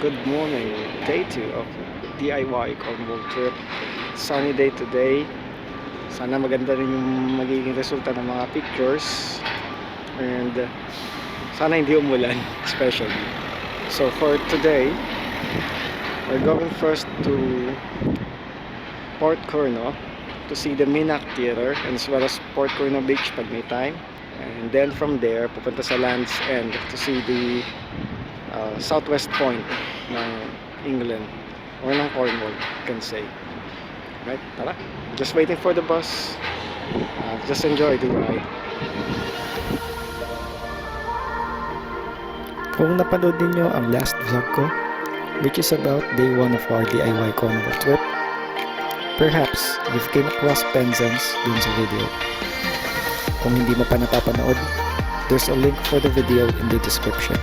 Good morning, day 2 of DIY Cornwall trip. Sunny day today. Sana maganda rin yung magiging resulta ng mga pictures. And sana hindi umulan, especially. So for today, we're going first to Port Cornwall to see the Minack Theater and as well as Port Cornwall Beach pag may time. And then from there, pupunta sa Land's End to see the southwest point ng England or ng Cornwall, you can say. Right, tara, just waiting for the bus. Just enjoy the ride. Kung napanood niyo ang last vlog ko, which is about day 1 of our DIY Cornwall trip, perhaps you've came across Penzance dun sa video. Kung hindi mo pa napapanood, there's a link for the video in the description.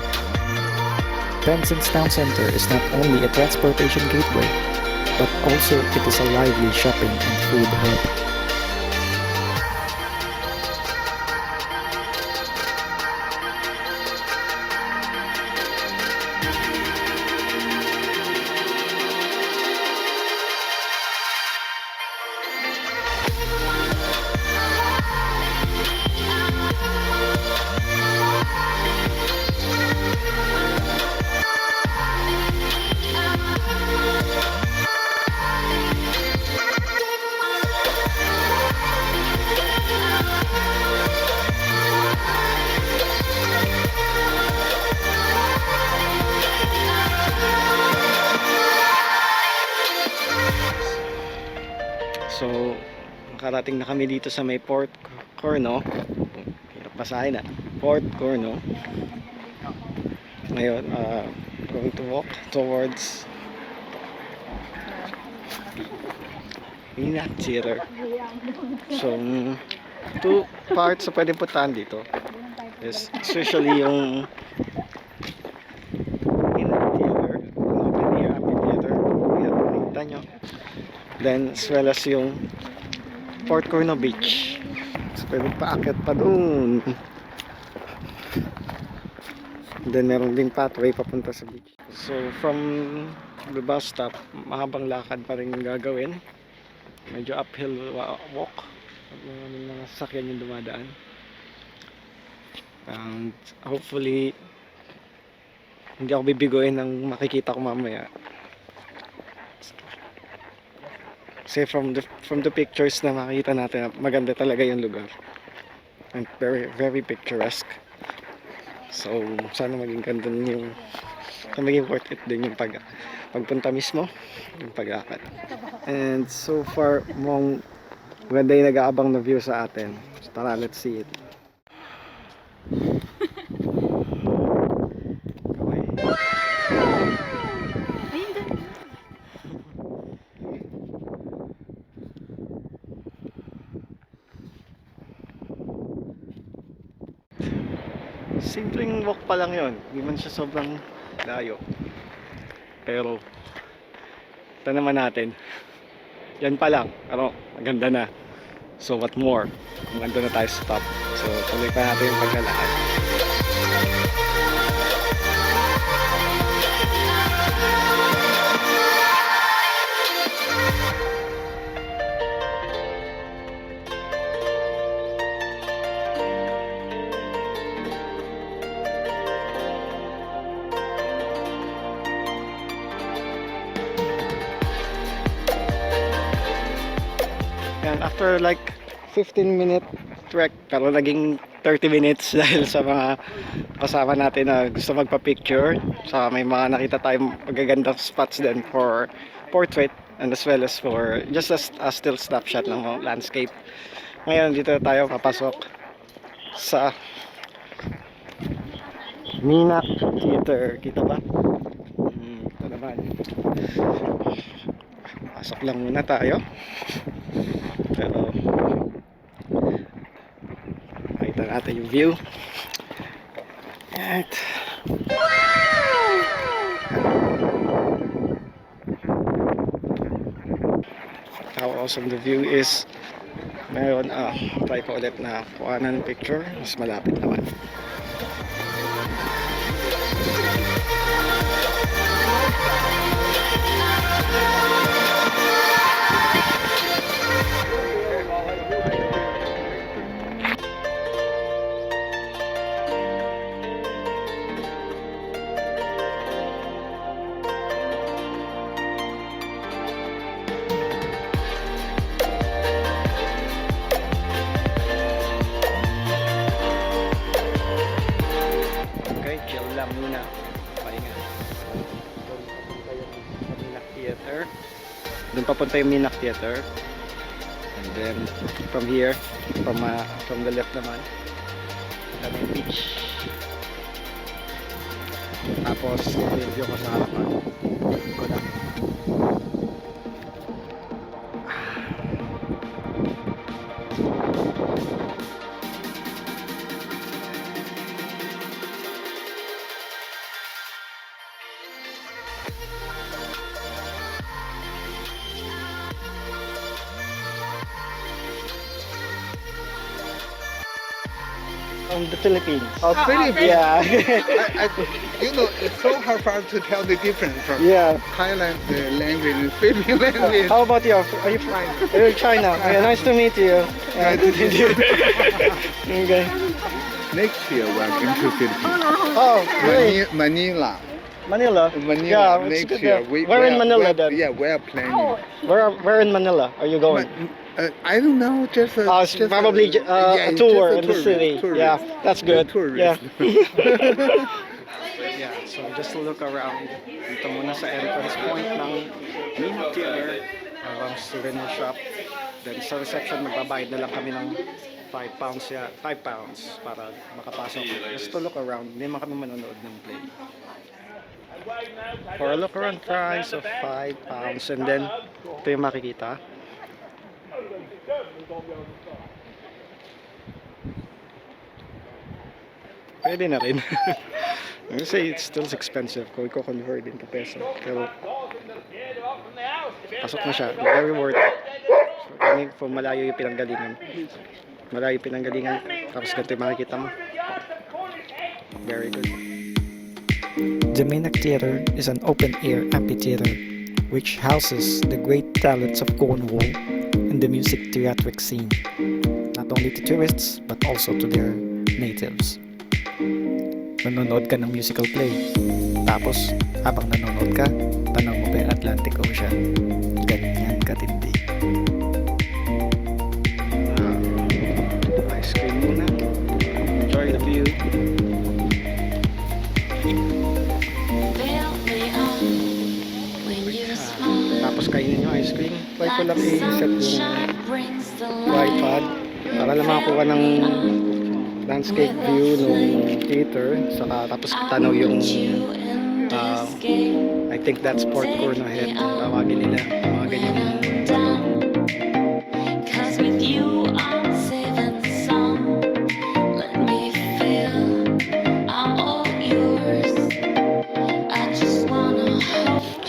Penzance Town Center is not only a transportation gateway, but also it is a lively shopping and food hub. So, nakarating na kami dito sa may Port Cornwall. Hirap basahin na. Port Cornwall. Ngayon, going to walk towards Minack Theater. So, 2 parts na pwede puntahan dito. Yes, especially yung Minack Theater, open air amphitheater. Yan, nakita nyo. Then as well as yung Port Cornwall Beach. So pwede paakyat pa doon. Then meron ding pathway papunta sa beach. So from the bus stop, mahabang lakad pa rin gagawin. Medyo uphill walk. Mga sasakyan yung dumadaan. And hopefully hindi ako bibigoyin ng makikita ko mamaya. Kasi from the pictures na makita natin, maganda talaga yung lugar. And very picturesque. So, sana maging ganda yung maging worth it din yung pagpunta mismo, yung pag-akit. And so far, maganda yung nag-aabang na view sa atin. So, tara, let's see it. Simpleng walk pa lang yon, hindi man siya sobrang layo. Pero ito naman natin, yan pa lang, pero maganda na. So what more, maganda na tayo sa top. So tuloy pa natin yung paglalakad. And after like 15-minute trek, pero naging 30 minutes dahil sa mga kasama natin na gusto magpa-picture. So may mga nakita tayong magagandang spots din for portrait and as well as for just a still snapshot ng landscape. Ngayon dito tayo papasok sa Minack Theater. Kita ba? Ito naman. Pasok lang muna tayo. Pero makita natin yung view. At how awesome the view is. Meron try ko ulit na kuhanan ng picture. Mas malapit naman. Doon papunta yung Minack Theater. And then from here, from the left naman, kami yung beach. Tapos yung view ko sa harapan. Ko lang. From the Philippines. Oh, Philippines. Yeah. You know, it's so hard for us to tell the difference from Yeah. Thailand language and Philippine language. How about you? Are you from China? Yeah, nice to meet you. Nice to meet you. Okay. Next year we're going to Philippines. Oh, really? Manila. Manila? Manila. Yeah, it's Next good year. there. Where in Manila then? Yeah, we're planning. Where in Manila are you going? I don't know, just a, It's probably a tour in the city. Tourist. Yeah, that's good. Yeah. Tourist. Yeah, so just look around. Dito muna sa entrance point ng Minack Theater, ang souvenir shop. Then sa reception, magbabayad na lang kami ng £5 para makapasok. Just to look around, hindi man kami manonood ng play. For a look around price of £5, and then ito yung makikita. Pwede na rin. Kasi it's still expensive kung i-convert din to peso. Pero pasok na siya. Very worth it. So, kami kung malayo yung pinanggalingan. Tapos ganito yung makikita mo. Very good. The Minack Theatre is an open-air amphitheatre which houses the great talents of Cornwall in the music theatric scene, not only to tourists but also to their natives. Nanonood ka ng musical play, tapos habang nanonood ka, tanaw mo pa yung Atlantic Ocean. Ganyan katindi. Ice cream muna. Enjoy the view. Tapos kainin yung ice cream. Try ko lang i-set yung tripod para lang makakuha ng landscape view ng theater. Saka tapos tanaw yung I think that's pork corn ahead. Tawagin nila. Mga ganyan.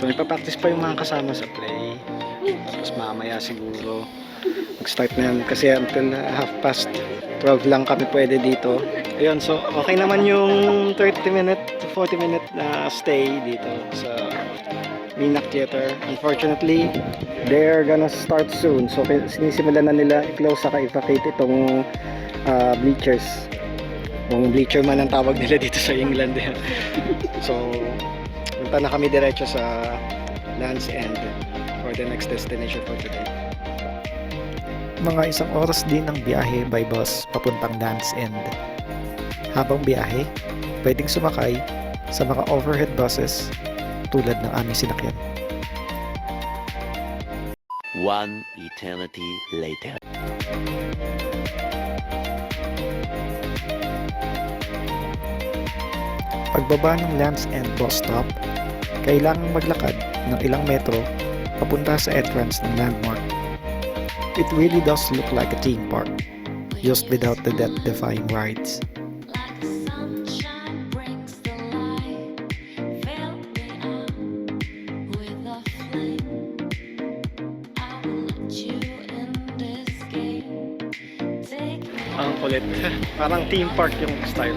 So ipapractice pa yung mga kasama sa play. Tapos mamaya siguro mag-start na yan kasi until 12:30 lang kami pwede dito. Ayun, so okay naman yung 30-minute to 40-minute na stay dito sa Minack Theater. Unfortunately, they're gonna start soon. So sinisimulan na nila i-close saka i-vacate itong bleachers. Kung bleacher man ang tawag nila dito sa England. So punta na kami diretso sa Land's End for the next destination for today. Mga 1 oras din ang biyahe by bus papuntang Land's End. Habang biyahe, pwedeng sumakay sa mga overhead buses tulad ng aming sinakyan. One eternity later. Pagbaba ng Land's End bus stop, kailangang maglakad ng ilang metro papunta sa entrance ng landmark. It really does look like a theme park, just without the death-defying rides. Ang kulit. Parang theme park yung style.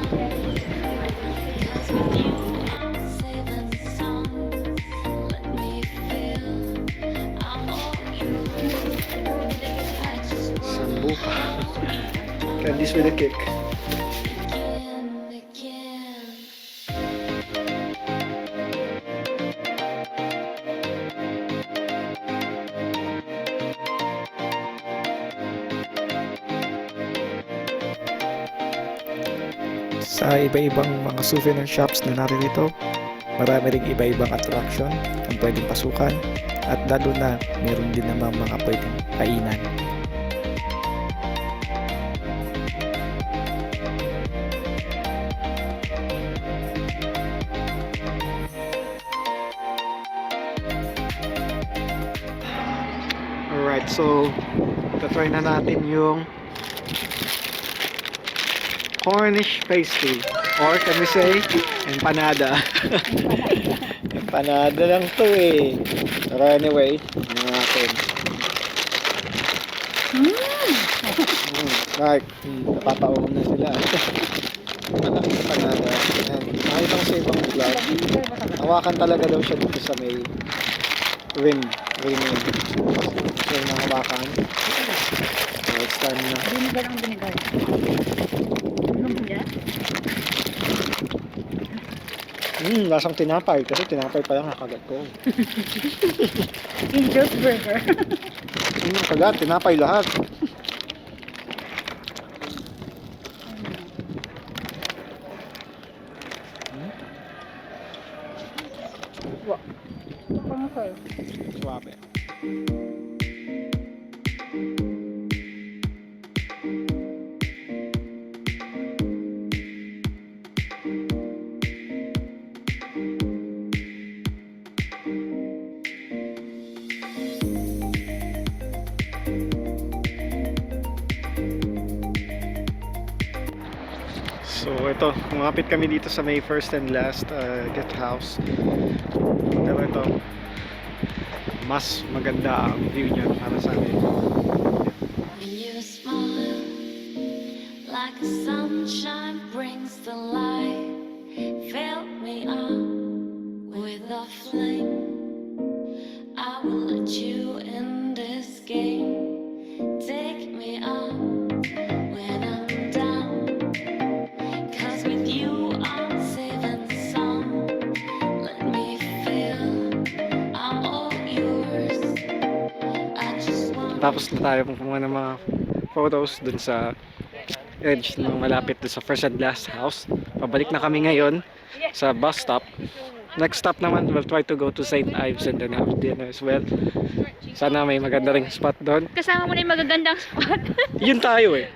Sambuca. Candies with a kick. Sa iba-ibang mga souvenir shops na naririto, marami ring iba-ibang attraction ang pwedeng pasukan at lalo na meron din naman mga pwedeng kainan. Alright, so try na natin yung Cornish pastry, or can we say empanada. Empanada lang to eh. Pero anyway, tingnan natin. Right, napapauhom na sila. Empanada. Ayan, nakita ko sa ibang vlog, hawakan talaga daw siya dito sa may rim. So yung hawakan. So it's time na. Binigal ang binigal. Ano mo dyan? Lasang tinapay. Kasi tinapay pa lang nakagat ko. Angel's Burger. Kagat, tinapay lahat. Ano sa'yo? Suwabe. So ito, kumapit kami dito sa may first and last get house. Pero ito, mas maganda ang view niya para sa amin. When you smile like the sunshine brings the light, fill me up with a flame. I will let you in this game. Take me up when I'm down, 'cause with you I'm saving some. Let me feel I'm all yours. I just want. Tapos na tayo kumuha ng mga photos dun sa edge ng malapit dun sa first and last house. Pabalik na kami ngayon sa bus stop. Next stop naman, we'll try to go to St. Ives and then have dinner as well. Sana may maganda ring spot doon. Kasama mo na yung magagandang spot. Yun tayo eh.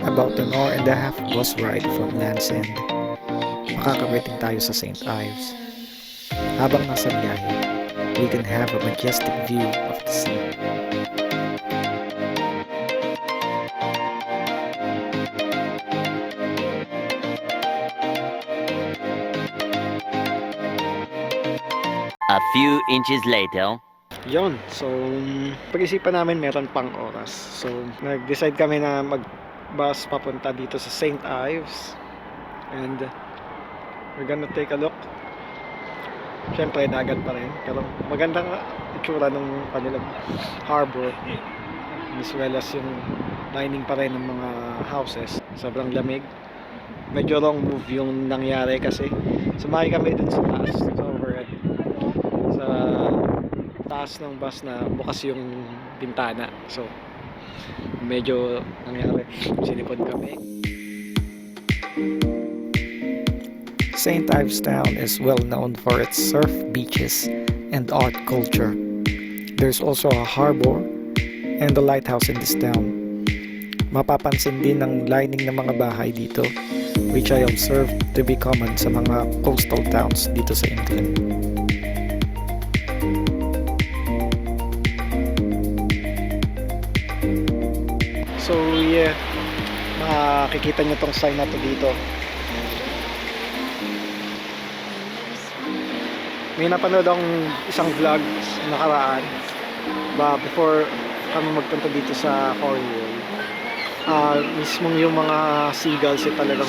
About an hour and a half bus ride from Land's End, makakarating tayo sa St. Ives. Habang nasa biyahe, we can have a majestic view of the sea. A few inches later. Yun, so pag-isipan namin meron pang oras. So nag-decide kami na mag-bus papunta dito sa St. Ives. And we're gonna take a look. Siyempre dagat pa rin, pero magandang itsura ng kanilang harbor, as well as yung lining pa rin ng mga houses. Sobrang lamig. Medyo wrong move yung nangyari kasi sumakay kami dun sa taas, sa overhead, sa taas ng bus na bukas yung bintana. So medyo nangyari, sinipod kami. St. Ives Town is well known for its surf beaches and art culture. There's also a harbor and a lighthouse in this town. Mapapansin din ang lining ng mga bahay dito, which I observed to be common sa mga coastal towns dito sa England. So yeah, makikita nyo tong sign na to dito. May napanood akong isang vlog nakaraan before kami magpunta dito sa Cornwall. Mismong yung mga seagulls talagang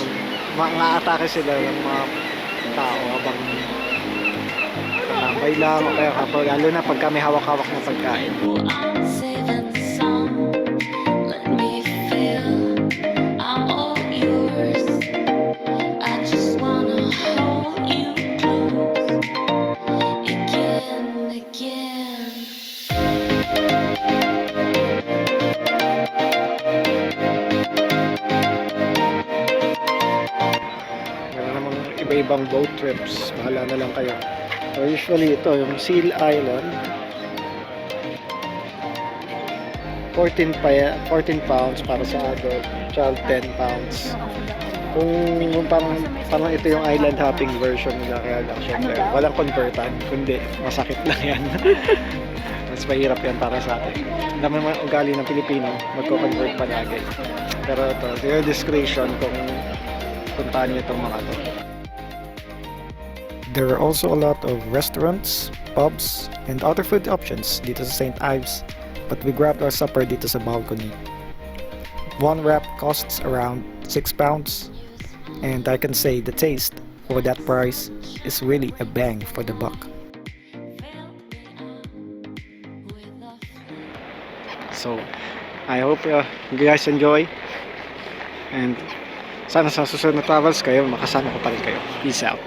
mga-atake sila ng mga tao habang tambay lang o kaya lalo na pag kami hawak-hawak na pagkain. I'm saving some. Let me feel I'm all yours. I just wanna hold you close again and again. Meron namang ibang boat trips, bahala na lang kayo. So usually ito, yung Seal Island, 14 pounds para sa adult, child 10 pounds. Kung parang ito yung island hopping version nila, kaya lang syempre walang convertan, kundi masakit lang yan. Mas mahirap yan para sa atin. Ang dami naman ugali ng Pilipino, magko-convert palagi. Pero ito, your discretion kung puntahan niyo itong mga to. There are also a lot of restaurants, pubs, and other food options dito sa St. Ives, but we grabbed our supper dito sa balcony. One wrap costs around 6 pounds, and I can say the taste for that price is really a bang for the buck. So, I hope you guys enjoy, and sana sa susunod na travels kayo, makasama ko pa rin kayo. Peace out.